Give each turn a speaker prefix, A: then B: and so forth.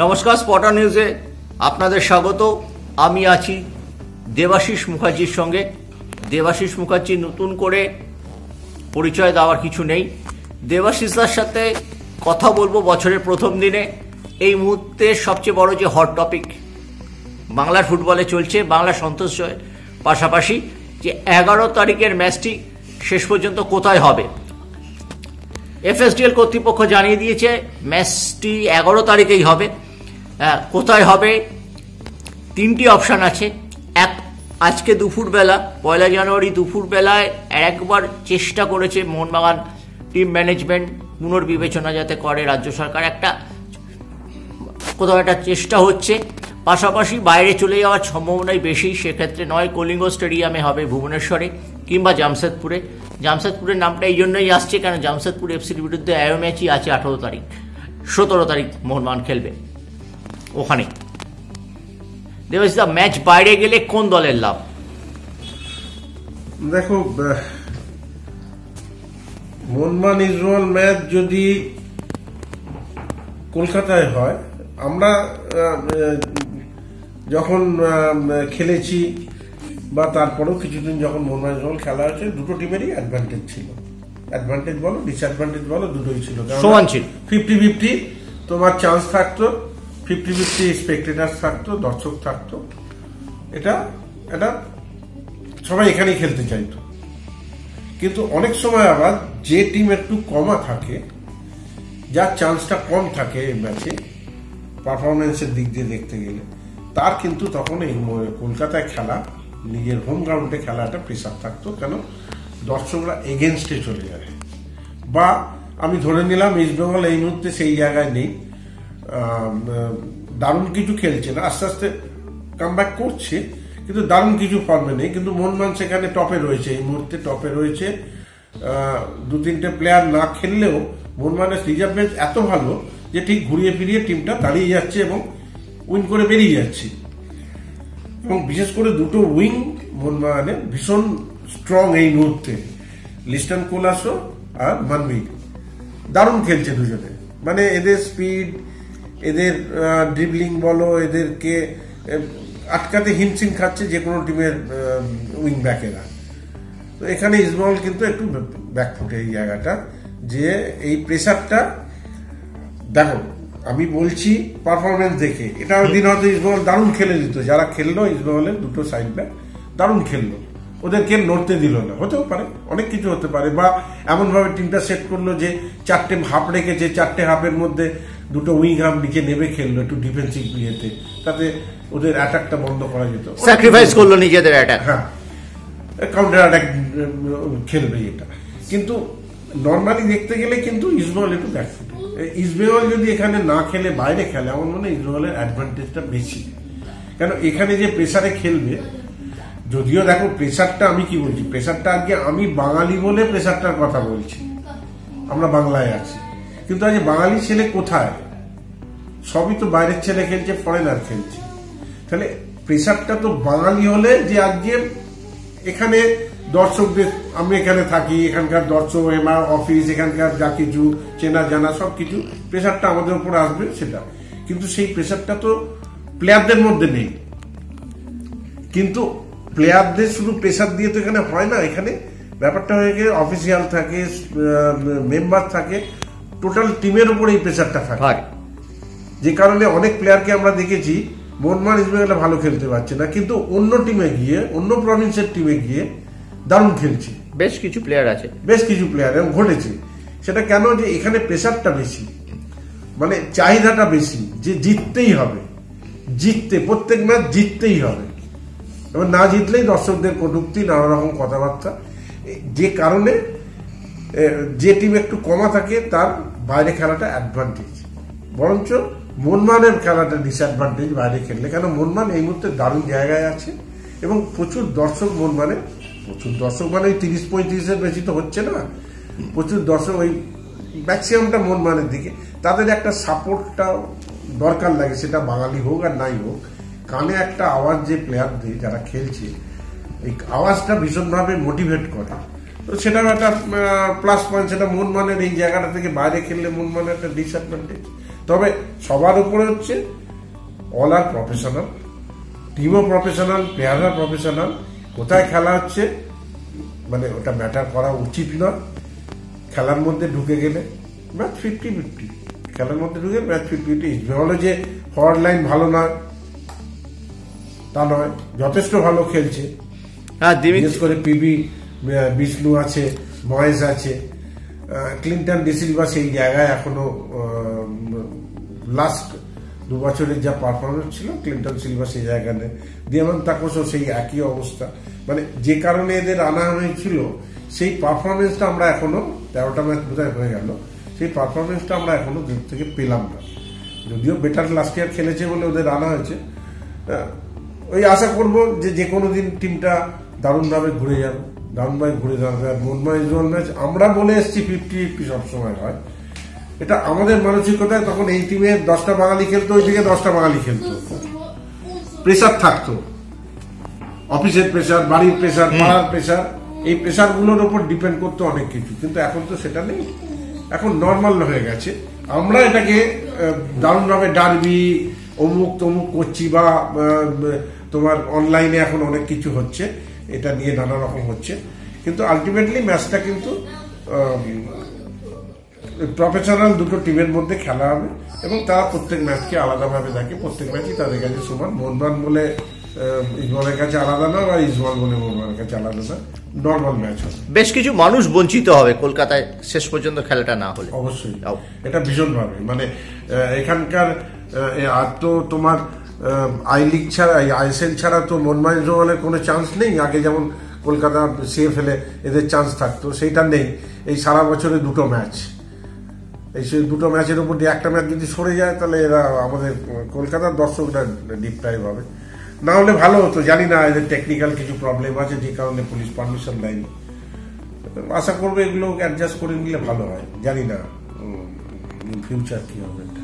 A: নমস্কার, স্পটার নিউজে আপনাদের স্বাগত। আমি আছি দেবাশিস মুখার্জির সঙ্গে। দেবাশিস মুখার্জি নতুন করে পরিচয় দেওয়ার কিছু নেই। দেবাশিসদার সাথে কথা বলবো বছরের প্রথম দিনে। এই মুহূর্তে সবচেয়ে বড় যে হট টপিক বাংলার ফুটবলে চলছে, বাংলা সন্তোষ জয়ের পাশাপাশি যে 11 তারিখের ম্যাচটি শেষ পর্যন্ত কোথায় হবে। এফএসডিএল কর্তৃপক্ষ জানিয়ে দিয়েছে ম্যাচটি 11 তারিখেই হবে। কোথায় হবে তিনটি অপশান আছে। আজকে দুপুরবেলা 1 জানুয়ারি দুপুরবেলায় একবার চেষ্টা করেছে মোহনবাগান টিম ম্যানেজমেন্ট পুনর্বিবেচনা যাতে করে রাজ্য সরকার, কোথাও একটা চেষ্টা হচ্ছে। পাশাপাশি বাইরে চলে যাওয়ার সম্ভাবনাই বেশি। সেক্ষেত্রে নয় কলিঙ্গ স্টেডিয়ামে হবে ভুবনেশ্বরে কিংবা জামশেদপুরে। জামশেদপুরের নামটা এই জন্যই আসছে কেন জামশেদপুর এফসির বিরুদ্ধে আয়ো ম্যাচই আছে 18 তারিখ, 17 তারিখ মোহনবাগান খেলবে ওখানে। দেবাশিস, ম্যাচ বাইরে গেলে কোন দলের লাভ?
B: দেখো, মোহনবাগান ইস্টবেঙ্গল ম্যাচ যদি কলকাতায় হয়, আমরা যখন খেলেছি বা তারপরেও কিছুদিন যখন মোহনবাগান ইস্টবেঙ্গল খেলা হয়েছে, দুটো টিমেরই অ্যাডভান্টেজ ছিল। অ্যাডভান্টেজ বলো ডিসঅ্যাডভান্টেজ বলো, দুটোই ছিল।
A: সমান ছিল,
B: 50-50 তোমার চান্স থাকতো, 50-50 স্পেকটেটার থাকতো, দর্শক থাকতো। এটা সবাই এখানেই খেলতে চাইতো। কিন্তু অনেক সময় আবার যে টিম একটু কমা থাকে, যার চান্সটা কম থাকে এই ম্যাচে পারফরমেন্সের দিক দিয়ে দেখতে গেলে, তার কিন্তু তখন এই কলকাতায় খেলা, নিজের হোম গ্রাউন্ডে খেলা একটা প্রেশার থাকতো। কেন দর্শকরা এগেনস্টে চলে যাবে। বা আমি ধরে নিলাম ইস্টবেঙ্গল এই মুহূর্তে সেই জায়গায় নেই, দারুণ কিছু খেলছে না, আস্তে আস্তে কামব্যাক করছে, কিন্তু দারুণ কিছু ফর্মে নেই। কিন্তু মোহনবাগান সেখানে টপে রয়েছে, এই মুহূর্তে টপে রয়েছে। 2-3টে প্লেয়ার না খেললেও মোহনবাগানের রিজার্ভ বেঞ্চ এত ভালো যে ঠিক ঘুরিয়ে ফিরিয়ে টিমটা দাঁড়িয়ে যাচ্ছে এবং উইন করে বেরিয়ে যাচ্ছে। এবং বিশেষ করে দুটো উইং মোহনবাগানের ভীষণ স্ট্রং এই মুহূর্তে, লিস্টন কোলাসো আর মানবি দারুণ খেলছে দুজনে। মানে এদের স্পিড, এদের ড্রিবলিং বলো, এদেরকে আটকাতে হিমশিম খাচ্ছে যে কোনো টিমের উইং ব্যাকেরা। তো এখানে ইস্টবেঙ্গল কিন্তু একটু ব্যাকফুটে এই জায়গাটা, যে এই প্রেসারটা দেখো, আমি বলছি পারফরমেন্স দেখে, এটা দিন হয়তো ইস্টবেঙ্গল দারুণ খেলে দিত, যারা খেললো ইস্টবেঙ্গলের দুটো সাইড ব্যাক দারুণ খেললো, ওদেরকে নড়তে দিল না। হতেও পারে, অনেক কিছু হতে পারে। বা এমনভাবে টিমটা সেট করলো যে 4টে হাফ রেখেছে, 4টে হাফের মধ্যে দুটো উইং হাফ নিচে নেমে খেললো একটু ডিফেন্সিভ ইয়েতে, তাতে ওদের অ্যাটাকটা বন্ধ করা যেত।
A: স্যাক্রিফাইস করলো নিজেদের অ্যাটাক,
B: হ্যাঁ, কাউন্টার অ্যাটাক খেলবে এটা। কিন্তু নর্মালি দেখতে গেলে কিন্তু ইস্টবেঙ্গল একটু ব্যাকফুট। ইস্টবেঙ্গল যদি এখানে না খেলে বাইরে খেলে, আমার মনে হয় ইস্টবেঙ্গলের অ্যাডভান্টেজটা বেশি। কেন এখানে যে প্রেসারে খেলবে, যদিও দেখো প্রেসারটা, আমি কি বলছি, প্রেসারটা আজকে আমি বাঙালি বলে প্রেসারটার কথা বলছি, আমরা বাংলায় আছি। কিন্তু আজ বাঙালি ছেলে কোথায়? সবই তো বাইরের ছেলে খেলছে, ফরেনার খেলছে। তাহলে প্রেসারটা তো বাঙালি হলে, যে আজকে এখানে দর্শকদের, আমি এখানে থাকি, এখানকার দর্শক, আমার অফিস, এখানকার যা কিছু চেনা জানা সব কিছু, প্রেসারটা আমাদের উপর আসবে সেটা। কিন্তু সেই প্রেসারটা তো প্লেয়ারদের মধ্যে নেই। কিন্তু প্লেয়ারদের শুধু প্রেসার দিয়ে তো এখানে হয় না। এখানে ব্যাপারটা হয়ে গিয়ে অফিসিয়াল থাকে, মেম্বার থাকে, টোটাল টিমের উপর এই প্রেসারটা থাকে। যে কারণে অনেক প্লেয়ারকে আমরা দেখেছি মোহনবাগান ইস্টবেঙ্গলে ভালো খেলতে পারছে না, কিন্তু অন্য টিমে গিয়ে, অন্য প্রভিন্সের টিমে গিয়ে দারুণ খেলছে।
A: বেশ কিছু প্লেয়ার আছে,
B: বেশ কিছু প্লেয়ার এবং ঘটেছে। সেটা কেন? যে এখানে প্রেসারটা বেশি, মানে চাহিদাটা বেশি, যে জিততেই হবে, প্রত্যেক ম্যাচ জিততেই হবে। এবার না জিতলেই দর্শকদের কটূক্তি, নানা রকম কথাবার্তা। যে কারণে যে টিম একটু কমা থাকে তার বাইরে খেলাটা অ্যাডভান্টেজ, বরঞ্চ মোহনবাগানের খেলাটা ডিসঅ্যাডভান্টেজ বাইরে খেললে। কেন মোহনবাগান এই মুহূর্তে দারুণ জায়গায় আছে এবং প্রচুর দর্শক মোহনবাগানে, প্রচুর দর্শক মানে ওই 30-35-এর বেশি তো হচ্ছে না, প্রচুর দর্শক, ওই ম্যাক্সিমামটা মোহনবাগানের দিকে। তাদের একটা সাপোর্টটা দরকার লাগে, সেটা বাঙালি হোক আর নাই হোক। কানে একটা আওয়াজ যে প্লেয়ারদের যারা খেলছে, এই আওয়াজটা ভীষণভাবে মোটিভেট করে। তো সেটাও একটা প্লাস পয়েন্ট। সেটা মোহনবাগানের এই জায়গাটা থেকে বাইরে খেললে মোহনবাগানের একটা ডিসঅ্যাডভান্টেজ। তবে সবার উপরে হচ্ছে অল আর প্রফেশনাল, টিমও প্রফেশনাল, প্লেয়াররা প্রফেশনাল। কোথায় খেলা হচ্ছে মানে ওটা ম্যাটার করা উচিত নয়। খেলার মধ্যে ঢুকে গেলে ম্যাচ 50-50, খেলার মধ্যে ঢুকে ম্যাচ 50-50। ইস্টবেঙ্গলে যে ফরওয়ার্ড লাইন ভালো নয় তা নয়, যথেষ্ট ভালো খেলছে। বিশেষ করে পিবি বিষ্ণু আছে, মহেশ আছে, ক্লিন্টন ডিসিলভা সেই জায়গায় এখনো লাস্ট 2 বছরের যা পারফরমেন্স ছিল ক্লিন্টন সিলভা সেই জায়গায় নেই। দিয়ামান তাকোসও সেই একই অবস্থা। মানে যে কারণে এদের আনা হয়েছিল সেই পারফরমেন্সটা আমরা এখনো 13টা ম্যাচ বোধহয় হয়ে গেল, সেই পারফরমেন্সটা আমরা এখনো দূর থেকে পেলাম না। যদিও বেটার লাস্ট ইয়ার খেলেছে বলে ওদের আনা হয়েছে। ওই আশা করবো যে কোনো দিন টিমটা দারুণভাবে ঘুরে যাবে, দারুণভাবে ঘুরে যাবে। আর মনময় ইস্টবেঙ্গল ম্যাচ আমরা বলে এসেছি 50-50 সবসময় হয়, এটা আমাদের মানসিকতায়। তখন এই টিমে 10টা বাঙালি খেলতো, ওইদিকে 10টা বাঙালি খেলতো, প্রেসার থাকতো, অফিসের প্রেসার, বাড়ির প্রেসার, পাড়ার প্রেসার, এই প্রেসার গুলোর উপর ডিপেন্ড করতো অনেক কিছু। কিন্তু এখন তো সেটা নেই, এখন নর্মাল হয়ে গেছে। আমরা এটাকে দারুণভাবে ডার্বি অমুক তমুক করছি, বা তোমার অনলাইনে এখন অনেক কিছু হচ্ছে, এটা নিয়ে নানা রকম হচ্ছে। কিন্তু আলটিমেটলি ম্যাচটা কিন্তু প্রফেশনাল দুটো টিমের মধ্যে খেলা হবে এবং তারা প্রত্যেক ম্যাচকে আলাদাভাবে দেখে। প্রত্যেক ম্যাচই তাদের কাছে সমান। মোহনবাগান বলে ইস্টবেঙ্গলের কাছে আলাদা না, বা ইস্টবেঙ্গল বলে মোহনবাগানের কাছে আলাদা না, নর্মাল ম্যাচ হবে।
A: বেশ কিছু মানুষ বঞ্চিত হবে কলকাতায় শেষ পর্যন্ত খেলাটা না হলে।
B: অবশ্যই এটা ভীষণভাবে, মানে এখানকার আর তো তোমার আই লিগ ছাড়া, আইএসএল ছাড়া তো মোহনবাগান ইস্টবেঙ্গলের কোনো চান্স নেই। আগে যেমন কলকাতা CFL এদের চান্স থাকতো, সেইটা নেই। এই সারা বছরে 2টো ম্যাচ, এই সেই 2টো ম্যাচের উপর দিয়ে একটা ম্যাচ যদি সরে যায় তাহলে এরা আমাদের কলকাতার দর্শকরা ডিপ্রাইভ হবে। না হলে ভালো হতো, জানি না এদের টেকনিক্যাল কিছু প্রবলেম আছে যে কারণে পুলিশ পারমিশন দেয়নি। আশা করবো এগুলো অ্যাডজাস্ট করে নিলে ভালো হয়, জানি না ফিউচার কি হবে এটা।